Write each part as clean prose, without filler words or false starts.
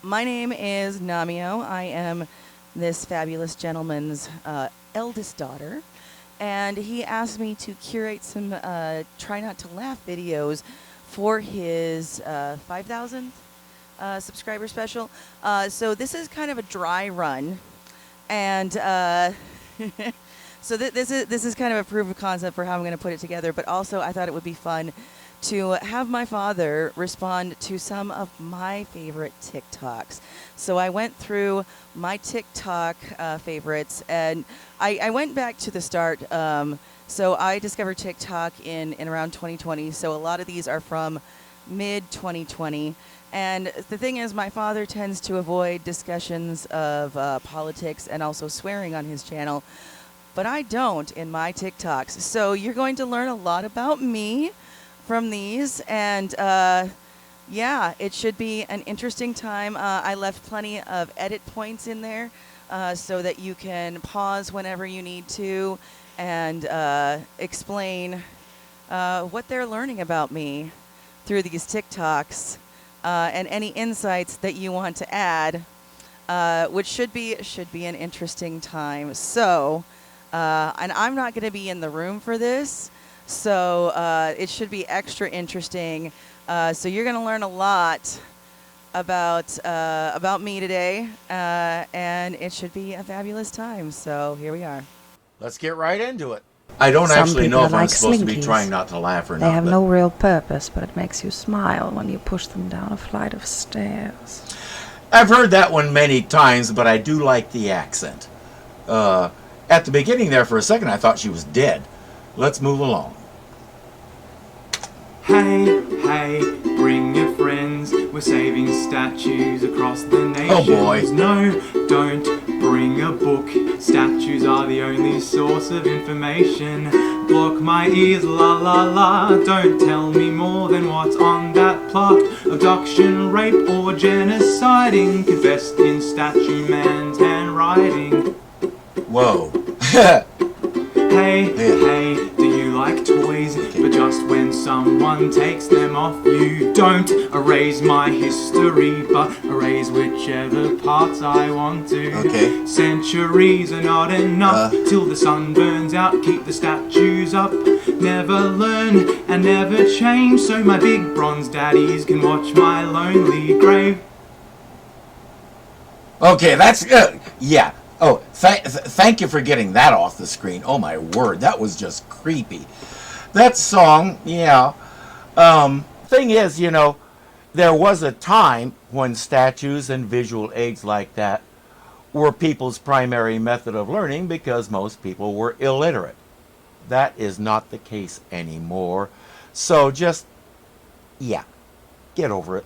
My name is Namio. I am this fabulous gentleman's eldest daughter, and he asked me to curate some try not to laugh videos for his 5,000th subscriber special. So this is kind of a dry run, and so this is kind of a proof of concept for how I'm going to put it together. But also, I thought it would be fun to have my father respond to some of my favorite TikToks. So I went through my TikTok favorites, and I went back to the start. So I discovered TikTok in around 2020. So a lot of these are from mid 2020. And the thing is, my father tends to avoid discussions of politics and also swearing on his channel, but I don't in my TikToks. So you're going to learn a lot about me from these, and yeah, it should be an interesting time. I left plenty of edit points in there so that you can pause whenever you need to and explain what they're learning about me through these TikToks, and any insights that you want to add, which should be an interesting time. So, and I'm not going to be in the room for this, so it should be extra interesting. So you're going to learn a lot about me today, and it should be a fabulous time. So here we are. Let's get right into it. I don't actually know if I'm supposed to be trying not to laugh or not. They have no real purpose, but it makes you smile when you push them down a flight of stairs. I've heard that one many times, but I do like the accent. At the beginning there for a second, I thought she was dead. Let's move along. Hey, hey, bring your friends. We're saving statues across the nation. Oh boy. No, don't bring a book. Statues are the only source of information. Block my ears, la la la. Don't tell me more than what's on that plaque. Abduction, rape, or genociding confessed in statue man's handwriting. Whoa. Hey, hey, do you like toys? But just when someone takes them off you, don't erase my history, but erase whichever parts I want to. Okay. Centuries are not enough till the sun burns out. Keep the statues up. Never learn and never change, so my big bronze daddies can watch my lonely grave. Okay, that's good. Yeah. Oh, thank you for getting that off the screen. Oh my word, that was just creepy. That song, yeah. Thing is, you know, there was a time when statues and visual aids like that were people's primary method of learning because most people were illiterate. That is not the case anymore. So just, yeah, get over it.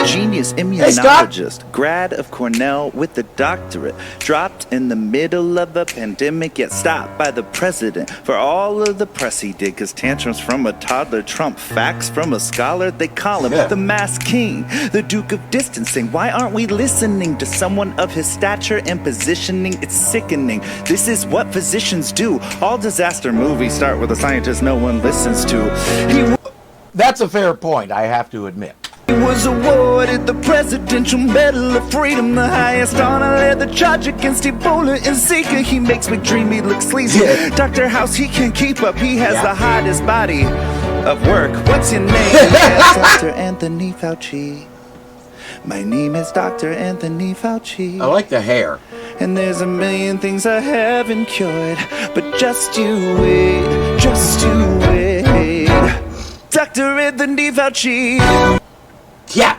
Genius immunologist, grad of Cornell with a doctorate, dropped in the middle of a pandemic, yet stopped by the president for all of the press he did, cause tantrums from a toddler trump facts from a scholar. They call him the mass king, the duke of distancing. Why aren't we listening to someone of his stature and positioning? It's sickening. This is what physicians do. All disaster movies start with a scientist no one listens to. That's a fair point, I have to admit. He was awarded the Presidential Medal of Freedom, the highest honor, led the charge against Ebola and Zika. He makes McDreamy look sleazy. Dr. House, he can't keep up. He has the hottest body of work. What's your name? Yes, Dr. Anthony Fauci. My name is Dr. Anthony Fauci. I like the hair. And there's a million things I haven't cured, but just you wait, just you wait. Dr. Anthony Fauci. Yeah.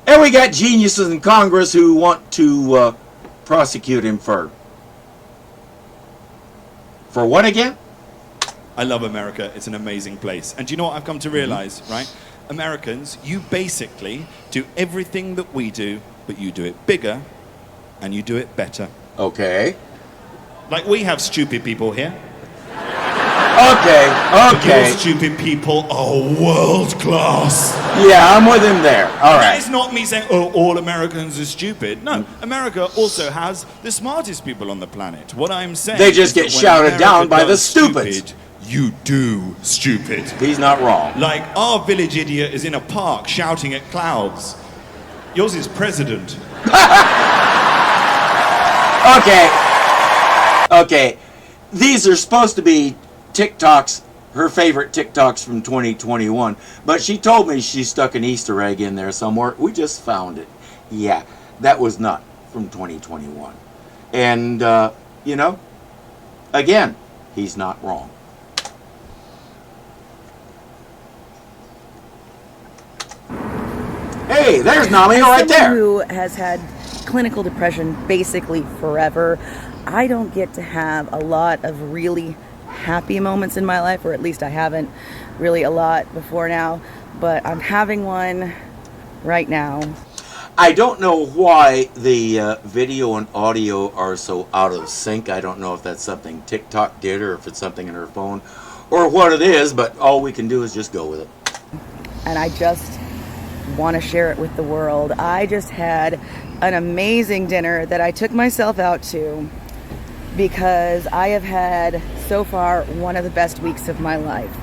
And we got geniuses in Congress who want to prosecute him for what again? I love America. It's an amazing place. And do you know what I've come to realize, right? Americans, you basically do everything that we do, but you do it bigger and you do it better. Okay. Like we have stupid people here. Okay. Your stupid people are world class. Yeah, I'm with him there. All That right. is not me saying, oh, all Americans are stupid. No, America also has the smartest people on the planet. What I'm saying They just is get that when shouted America down by the does stupids. stupid, you do stupid. He's not wrong. Like, our village idiot is in a park shouting at clouds. Yours is president. Okay. These are supposed to be TikToks, her favorite TikToks from 2021. But she told me she stuck an Easter egg in there somewhere. We just found it. Yeah, that was not from 2021. And, again, he's not wrong. Hey, there's Namio right there. Who has had clinical depression basically forever. I don't get to have a lot of really happy moments in my life, or at least I haven't really a lot before now, but I'm having one right now. I don't know why the video and audio are so out of sync. I don't know if that's something TikTok did or if it's something in her phone or what it is, but all we can do is just go with it. And I just want to share it with the world. I just had an amazing dinner that I took myself out to because I have had so far one of the best weeks of my life.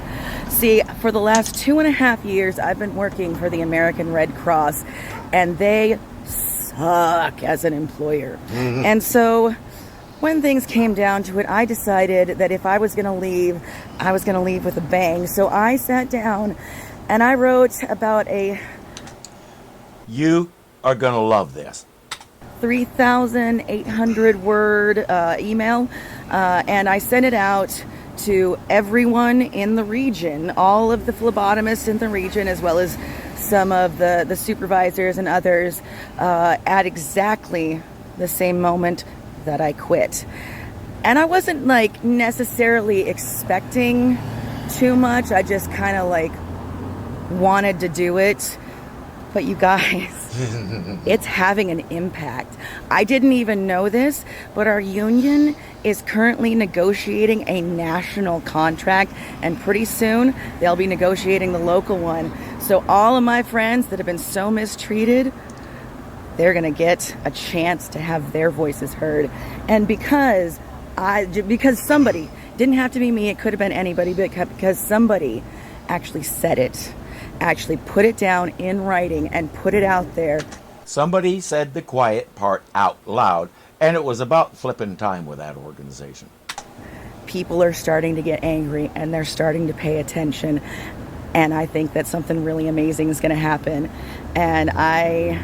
See, for the last 2.5 years, I've been working for the American Red Cross, and they suck as an employer. Mm-hmm. And so when things came down to it, I decided that if I was going to leave, I was going to leave with a bang. So I sat down and I wrote about a... You are going to love this. 3,800 word email, and I sent it out to everyone in the region, all of the phlebotomists in the region, as well as some of the supervisors and others, at exactly the same moment that I quit. And I wasn't necessarily expecting too much. I just kind of wanted to do it. But you guys, it's having an impact. I didn't even know this, but our union is currently negotiating a national contract, and pretty soon they'll be negotiating the local one. So all of my friends that have been so mistreated, they're going to get a chance to have their voices heard. And because somebody, didn't have to be me, it could have been anybody, but because somebody actually said it, actually put it down in writing and put it out there. Somebody said the quiet part out loud, and it was about flipping time with that organization. People are starting to get angry, and they're starting to pay attention, and I think that something really amazing is going to happen. And I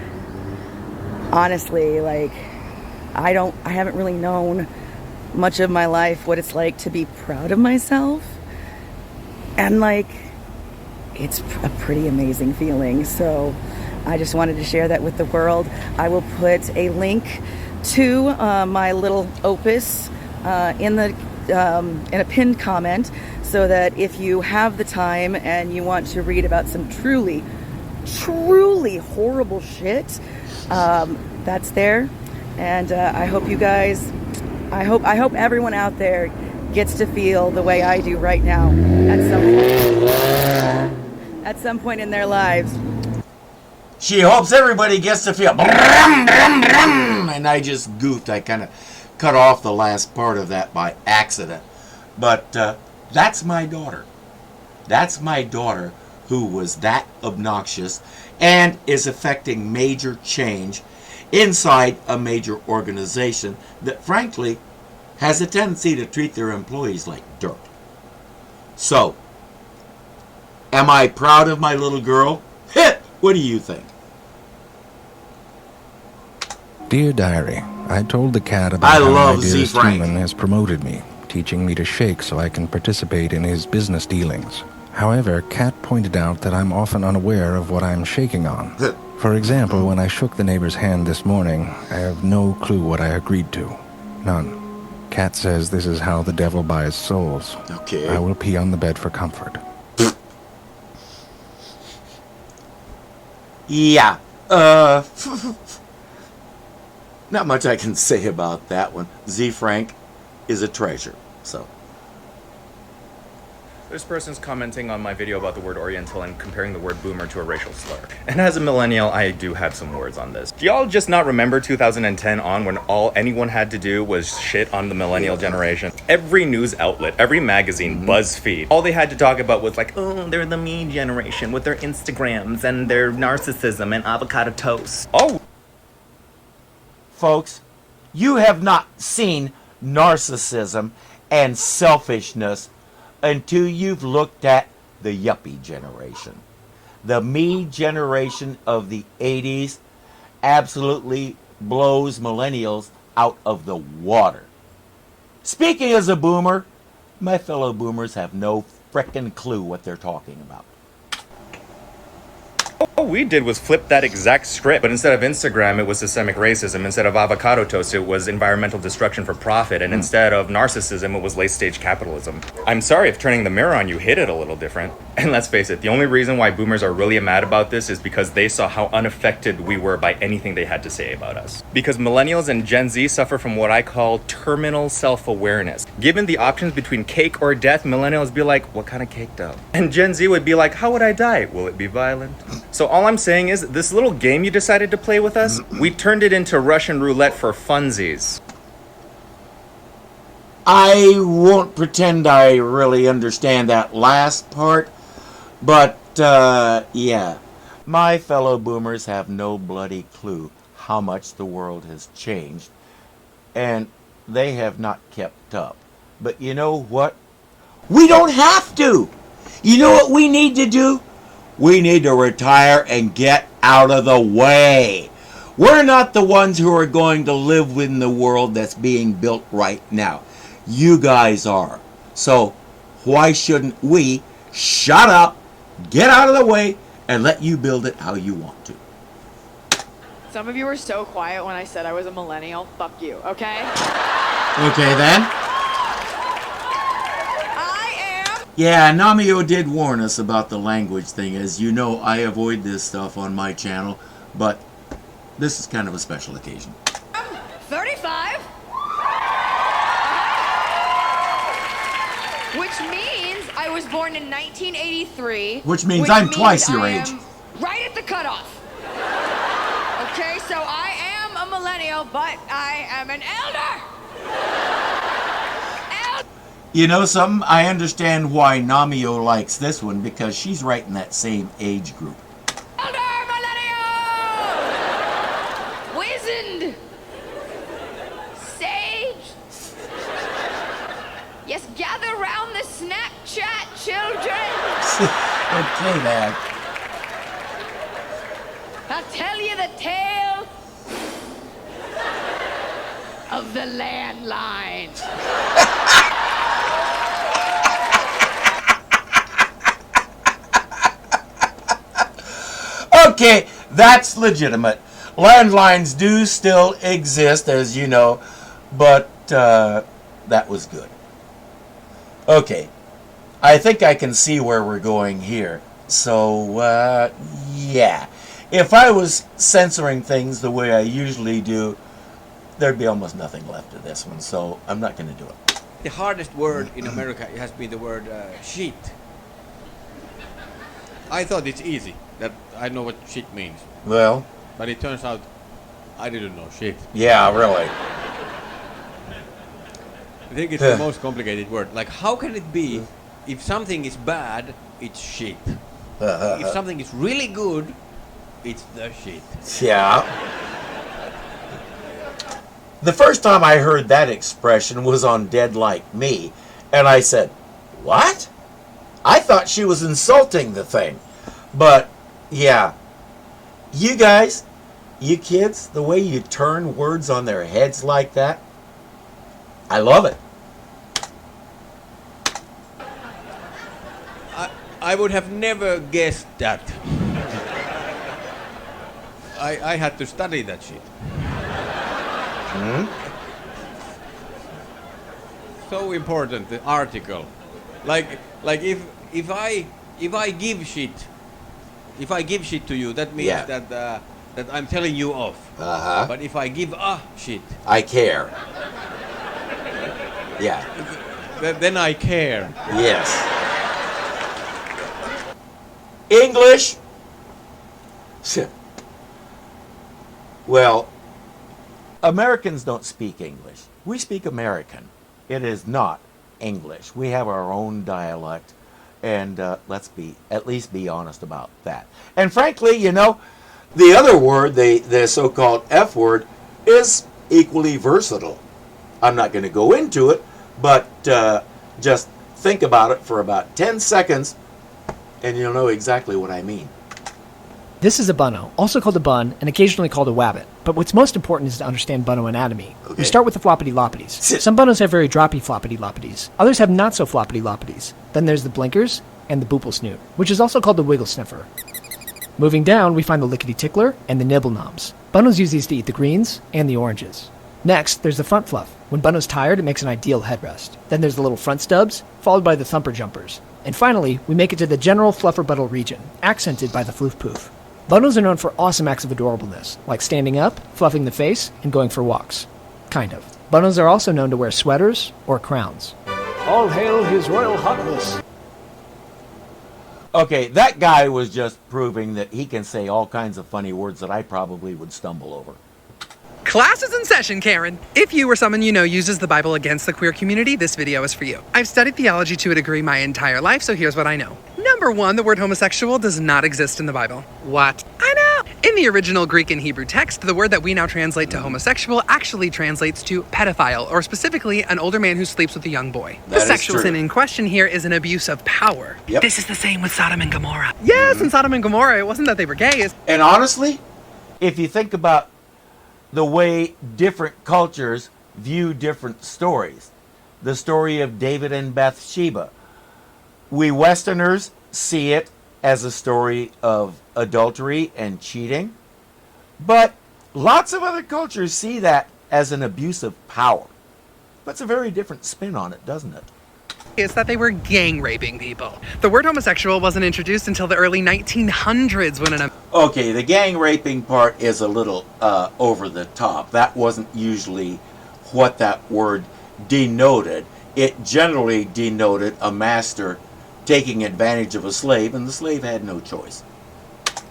honestly, I haven't really known much of my life what it's like to be proud of myself, and it's a pretty amazing feeling. So I just wanted to share that with the world. I will put a link to my little opus in a pinned comment, so that if you have the time and you want to read about some truly horrible shit, that's there. And I hope you guys, I hope everyone out there gets to feel the way I do right now at some point in their lives. She hopes everybody gets to feel and I just goofed. I kind of cut off the last part of that by accident. But that's my daughter. That's my daughter who was that obnoxious and is affecting major change inside a major organization that frankly has a tendency to treat their employees like dirt. So, am I proud of my little girl? What do you think? Dear Diary, I told the cat about how my dearest human has promoted me, teaching me to shake so I can participate in his business dealings. However, Cat pointed out that I'm often unaware of what I'm shaking on. For example, when I shook the neighbor's hand this morning, I have no clue what I agreed to. None. Cat says this is how the devil buys souls. Okay. I will pee on the bed for comfort. Yeah. Not much I can say about that one. Z Frank is a treasure. So, This person's commenting on my video about the word Oriental and comparing the word boomer to a racial slur. And as a millennial, I do have some words on this. Do y'all just not remember 2010 on when all anyone had to do was shit on the millennial generation? Every news outlet, every magazine, BuzzFeed, all they had to talk about was like, oh, they're the me generation with their Instagrams and their narcissism and avocado toast. Oh, Folks, you have not seen narcissism and selfishness until you've looked at the yuppie generation. The me generation of the 80s absolutely blows millennials out of the water. Speaking as a boomer, my fellow boomers have no frickin' clue what they're talking about. all we did was flip that exact script, but instead of Instagram, it was systemic racism. Instead of avocado toast, it was environmental destruction for profit. And instead of narcissism, it was late-stage capitalism. I'm sorry if turning the mirror on you hit it a little different. And let's face it, the only reason why boomers are really mad about this is because they saw how unaffected we were by anything they had to say about us. Because millennials and Gen Z suffer from what I call terminal self-awareness. Given the options between cake or death, millennials be like, what kind of cake though? And Gen Z would be like, how would I die? Will it be violent? So all I'm saying is, this little game you decided to play with us, we turned it into Russian roulette for funsies. I won't pretend I really understand that last part, but yeah, my fellow boomers have no bloody clue how much the world has changed, and they have not kept up. But you know what? We don't have to! You know what we need to do? We need to retire and get out of the way. We're not the ones who are going to live in the world that's being built right now. You guys are. So why shouldn't we shut up, get out of the way, and let you build it how you want to? Some of you were so quiet when I said I was a millennial. Fuck you, okay? Okay then. Yeah, Namio did warn us about the language thing. As you know, I avoid this stuff on my channel, but this is kind of a special occasion. 35? Which means I was born in 1983. Which means I'm twice your age. Right at the cutoff. Okay, so I am a millennial, but I am an elder. You know something? I understand why Namio likes this one, because she's right in that same age group. Elder millennial! Wizened! Sage! Yes, gather round the Snapchat children! Okay, man. I'll tell you the tale of the landline. Okay, that's legitimate. Landlines do still exist, as you know, but that was good. Okay, I think I can see where we're going here. So, yeah. If I was censoring things the way I usually do, there'd be almost nothing left of this one, so I'm not going to do it. The hardest word in America has been the word shit. I thought it's easy, that I know what shit means. Well. But it turns out I didn't know shit. Yeah, really. I think it's the most complicated word. Like, how can it be if something is bad, it's shit? If something is really good, it's the shit. Yeah. The first time I heard that expression was on Dead Like Me, and I said, what? I thought she was insulting the thing. But, yeah. You guys, you kids, the way you turn words on their heads like that, I love it. I would have never guessed that. I had to study that shit. So important, the article. Like if I give shit to you, that means that I'm telling you off. But if I give a shit, I care. Yeah. Then I care. Yes. English? Well, Americans don't speak English. We speak American. It is not English. We have our own dialect, and let's at least be honest about that. And frankly, you know, the other word, the so-called F word, is equally versatile. I'm not going to go into it, but just think about it for about 10 seconds, and you'll know exactly what I mean. This is a bunno, also called a bun and occasionally called a wabbit. But what's most important is to understand bunno anatomy. Okay. We start with the floppity loppities. Some bunnos have very droppy floppity loppities. Others have not so floppity loppities. Then there's the blinkers and the boople snoot, which is also called the wiggle sniffer. Moving down, we find the lickety tickler and the nibble noms. Bunnos use these to eat the greens and the oranges. Next, there's the front fluff. When bunno's tired, it makes an ideal headrest. Then there's the little front stubs, followed by the thumper jumpers. And finally, we make it to the general fluffer-buttle region, accented by the floof poof. Bunnos are known for awesome acts of adorableness, like standing up, fluffing the face, and going for walks. Kind of. Bunnos are also known to wear sweaters or crowns. All hail His Royal Highness. Okay, that guy was just proving that he can say all kinds of funny words that I probably would stumble over. Class is in session, Karen. If you or someone you know uses the Bible against the queer community, this video is for you. I've studied theology to a degree my entire life, so here's what I know. Number 1, the word homosexual does not exist in the Bible. What? I know! In the original Greek and Hebrew text, the word that we now translate to homosexual actually translates to pedophile, or specifically, an older man who sleeps with a young boy. The sexual sin in question here is an abuse of power. Yep. This is the same with Sodom and Gomorrah. Yes, in Sodom and Gomorrah, it wasn't that they were gay. And honestly, if you think about the way different cultures view different stories, the story of David and Bathsheba, we Westerners see it as a story of adultery and cheating, but lots of other cultures see that as an abuse of power. That's a very different spin on it, doesn't it? Is that they were gang raping people. The word homosexual wasn't introduced until the early 1900s when Okay, the gang raping part is a little over the top. That wasn't usually what that word denoted. It generally denoted a master taking advantage of a slave, and the slave had no choice.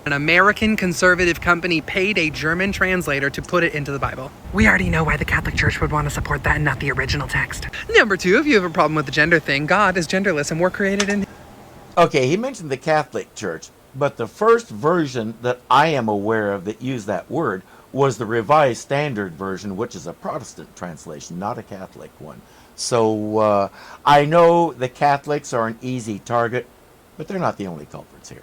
An American conservative company paid a German translator to put it into the Bible. We already know why the Catholic Church would want to support that and not the original text. Number 2, if you have a problem with the gender thing, God is genderless and we're created in... Okay, he mentioned the Catholic Church, but the first version that I am aware of that used that word was the Revised Standard Version, which is a Protestant translation, not a Catholic one. So I know the Catholics are an easy target, but they're not the only culprits here.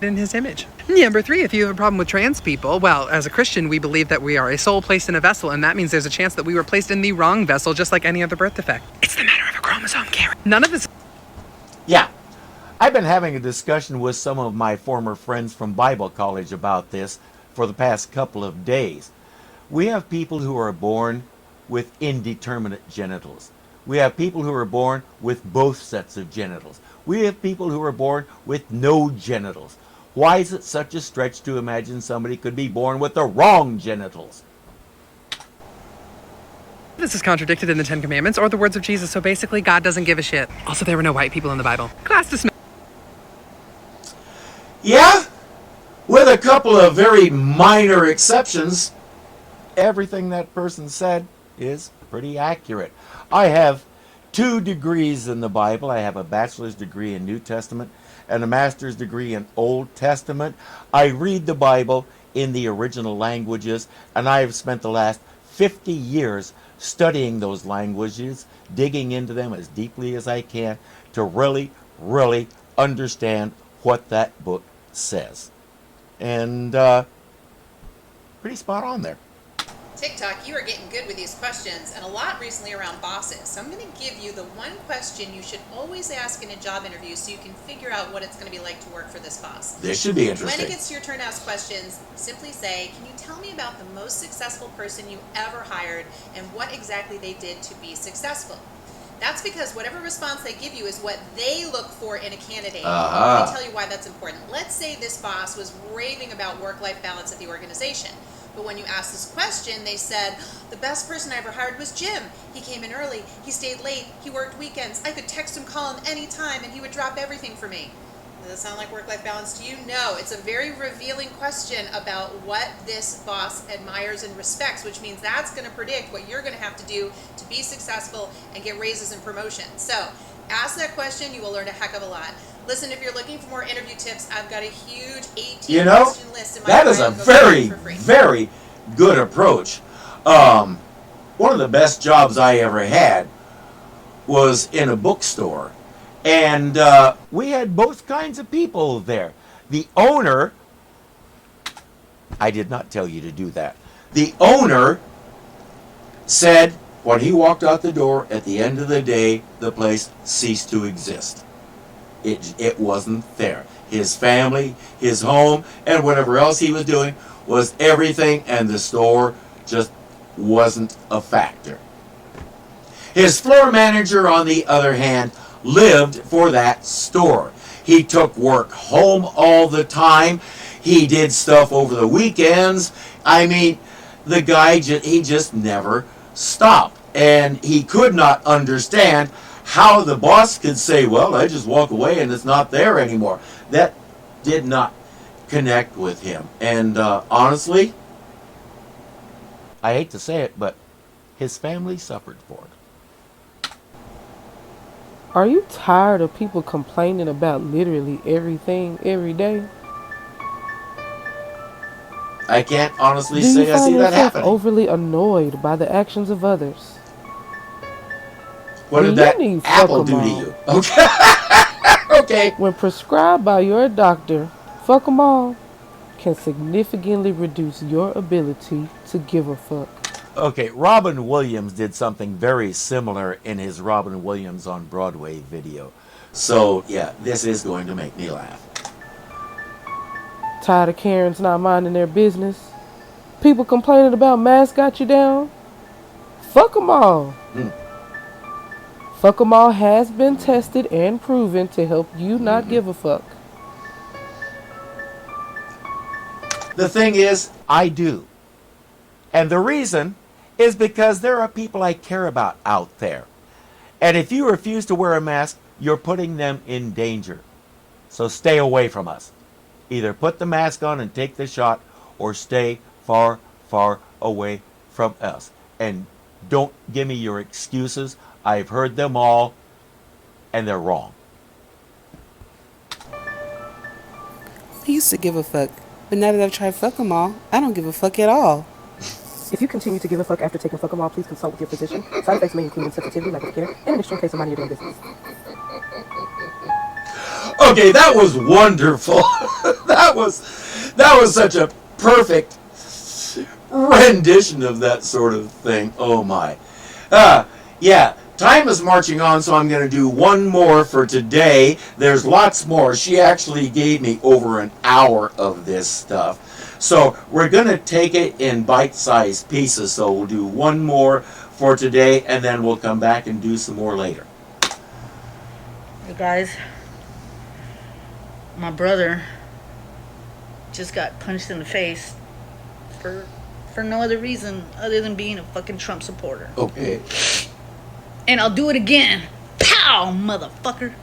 In his image. Number 3, if you have a problem with trans people, well, as a Christian, we believe that we are a soul placed in a vessel, and that means there's a chance that we were placed in the wrong vessel, just like any other birth defect. It's the matter of a chromosome, Karen. None of this... Yeah. I've been having a discussion with some of my former friends from Bible college about this for the past couple of days. We have people who are born with indeterminate genitals. We have people who are born with both sets of genitals. We have people who are born with no genitals. Why is it such a stretch to imagine somebody could be born with the wrong genitals? This is contradicted in the 10 Commandments or the words of Jesus, so basically God doesn't give a shit. Also, there were no white people in the Bible. Class dismissed. Yeah, with a couple of very minor exceptions, everything that person said is pretty accurate. I have 2 degrees in the Bible. I have a bachelor's degree in New Testament and a master's degree in Old Testament. I read the Bible in the original languages, and I have spent the last 50 years studying those languages, digging into them as deeply as I can to really, really understand what that book says. And pretty spot on there. TikTok, you are getting good with these questions, and a lot recently around bosses. So I'm going to give you the one question you should always ask in a job interview so you can figure out what it's going to be like to work for this boss. This should be interesting. When it gets to your turn to ask questions, simply say, can you tell me about the most successful person you ever hired and what exactly they did to be successful? That's because whatever response they give you is what they look for in a candidate. Let me tell you why that's important. Let's say this boss was raving about work-life balance at the organization. But when you asked this question, they said, the best person I ever hired was Jim. He came in early, he stayed late, he worked weekends, I could text him, call him anytime, and he would drop everything for me. Does it sound like work-life balance to you? No, it's a very revealing question about what this boss admires and respects, which means that's going to predict what you're going to have to do to be successful and get raises and promotions. So ask that question, you will learn a heck of a lot. Listen, if you're looking for more interview tips, I've got a huge 18-question list in my that is a very, very good approach. One of the best jobs I ever had was in a bookstore. And we had both kinds of people there. The owner, I did not tell you to do that. The owner said when he walked out the door, at the end of the day, the place ceased to exist. It wasn't there. His family, his home, and whatever else he was doing was everything, and the store just wasn't a factor. His floor manager, on the other hand, lived for that store. He took work home all the time. He did stuff over the weekends. I mean, the guy, he just never stopped. And he could not understand how the boss could say, well, I just walk away and it's not there anymore. That did not connect with him. And honestly, I hate to say it, but his family suffered for it. Are you tired of people complaining about literally everything every day? I can't honestly say I see that happening. Do you find yourself overly annoyed by the actions of others? What did that apple do to you? Okay. Okay. When prescribed by your doctor, fuck 'em all can significantly reduce your ability to give a fuck. Okay, Robin Williams did something very similar in his Robin Williams on Broadway video. So, yeah, this is going to make me laugh. Tired of Karens not minding their business? People complaining about masks got you down? Fuck 'em all. Fuck 'em all has been tested and proven to help you not give a fuck. The thing is, I do. And the reason is because there are people I care about out there. And if you refuse to wear a mask, you're putting them in danger. So stay away from us. Either put the mask on and take the shot, or stay far, far away from us. And don't give me your excuses. I've heard them all, and they're wrong. I used to give a fuck, but now that I've tried fuck 'em all, I don't give a fuck at all. If you continue to give a fuck after taking fuck 'em all, please consult with your physician. Side effects may include insensitivity, lack of care, and an extreme case of minding your own business. Okay, that was wonderful. that was such a perfect rendition of that sort of thing. Oh my. Yeah, time is marching on, so I'm going to do one more for today. There's lots more. She actually gave me over an hour of this stuff. So we're going to take it in bite-sized pieces. So we'll do one more for today, and then we'll come back and do some more later. Hey guys, my brother just got punched in the face for no other reason other than being a fucking Trump supporter. Okay. And I'll do it again. Pow, motherfucker.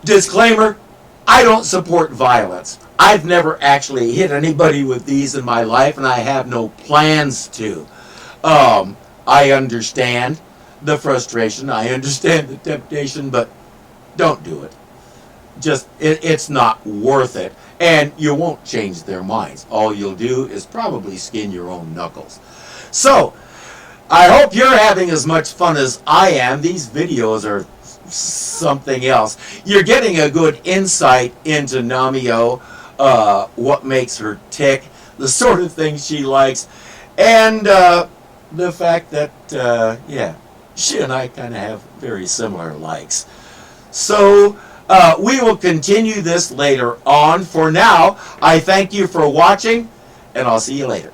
Disclaimer, I don't support violence. I've never actually hit anybody with these in my life, and I have no plans to. I understand the frustration. I understand the temptation, but don't do it. Just, it's not worth it. And you won't change their minds. All you'll do is probably skin your own knuckles. So, I hope you're having as much fun as I am. These videos are something else. You're getting a good insight into Namio, what makes her tick, the sort of things she likes, and the fact that, yeah, she and I kind of have very similar likes. So, we will continue this later on. For now, I thank you for watching, and I'll see you later.